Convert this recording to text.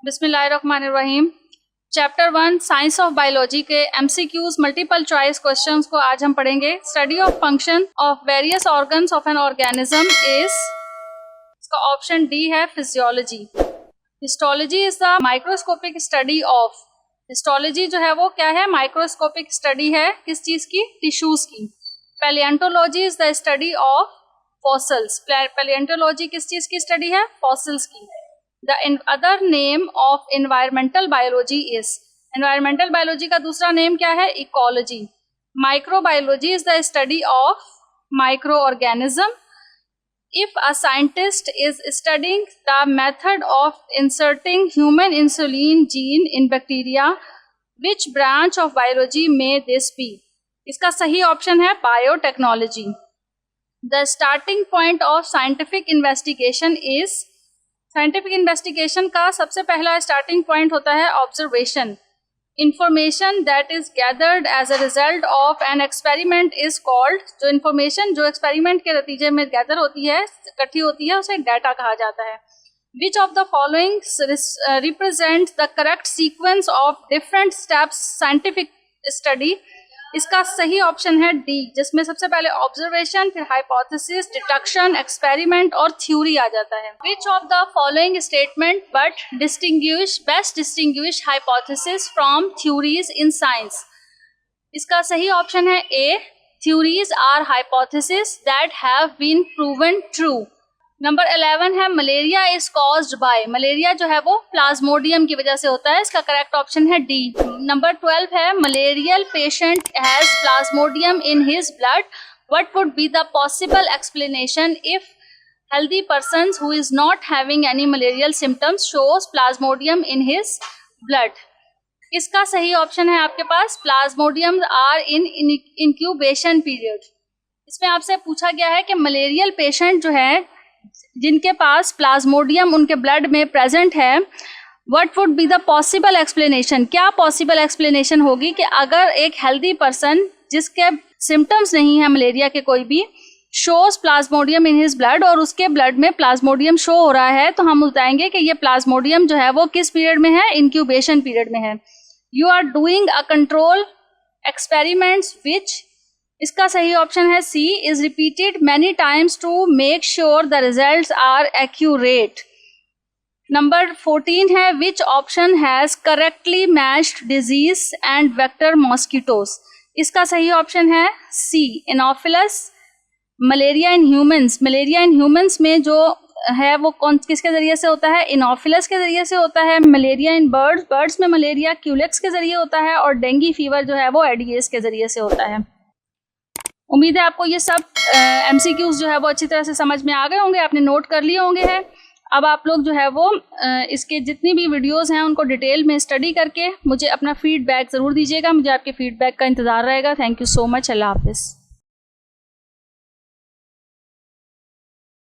बिस्मिल्लाहिर्रहमानिर्रहीम। Chapter 1 science of biology के MCQs multiple choice questions को आज हम पढ़ेंगे। Study of function of various organs of an organism is, इसका ऑप्शन डी है physiology. Histology is the microscopic study of, histology जो है वो क्या है, माइक्रोस्कोपिक स्टडी है किस चीज की, टिश्यूज की। Palaeontology is the study of fossils, palaeontology किस चीज की स्टडी है, फॉसिल्स की। The other name of environmental biology is, environmental biology का दूसरा नेम क्या है, ecology। Microbiology is the study of microorganism। If a scientist is studying the method of inserting human insulin gene in bacteria, which branch of biology may this be? इसका सही option है biotechnology। The starting point of scientific investigation is, scientific investigation का सबसे पहला starting point होता है observation. Information that is gathered as a result of an experiment is called, जो information जो एक्सपेरिमेंट के नतीजे में गैदर होती है, इकट्ठी होती है, उसे डाटा कहा जाता है। Which of the following represent the correct sequence of different steps scientific study, इसका सही ऑप्शन है डी, जिसमें सबसे पहले ऑब्जर्वेशन, फिर हाइपोथेसिस, डिडक्शन, एक्सपेरिमेंट और थ्योरी आ जाता है। Which of the following statement best distinguish hypothesis from theories in science, इसका सही ऑप्शन है A, theories are hypothesis that have been proven true. Number 11 है malaria is caused by, malaria जो है वो प्लाज्मोडियम की वजह से होता है, इसका करेक्ट ऑप्शन है डी। नंबर 12 है malarial patient has plasmodium in his blood, what would be the possible explanation if healthy person who is not having any malarial symptoms shows plasmodium in his blood, इसका सही option है आपके पास plasmodium are in incubation period. इसमें आपसे पूछा गया है कि मलेरियल पेशेंट जो है जिनके पास प्लाज्मोडियम उनके ब्लड में प्रेजेंट है, what would be the possible explanation, क्या पॉसिबल एक्सप्लेनेशन होगी कि अगर एक हेल्दी पर्सन जिसके सिम्टम्स नहीं है मलेरिया के कोई भी, shows plasmodium in his blood, और उसके ब्लड में प्लाज्मोडियम शो हो रहा है, तो हम बताएंगे कि ये प्लाज्मोडियम जो है वो किस पीरियड में है, इंक्यूबेशन पीरियड में है। You are doing a control experiments which, इसका सही ऑप्शन है C, is repeated many times to make sure the results are accurate. Number 14 है which option has correctly matched disease and vector mosquitoes, इसका सही option है C, anopheles. Malaria in humans, malaria in humans में जो है वो कौन किसके जरिए से होता है, इनोफिलस के जरिए से होता है। मलेरिया इन बर्ड्स, बर्ड्स में मलेरिया क्यूलेक्स के जरिए होता है, और डेंगू फीवर जो है वो एडिस के जरिए से होता है। उम्मीद है आपको ये सब एमसीक्यूज जो है वो अच्छी तरह से समझ में आ गए होंगे, आपने नोट कर लिए होंगे हैं। अब आप लोग जो है वो इसके जितनी भी वीडियोस हैं उनको डिटेल में स्टडी करके मुझे अपना फीडबैक ज़रूर दीजिएगा, मुझे आपके फीडबैक का इंतज़ार रहेगा। थैंक यू सो मच, अल्लाह हाफिज़।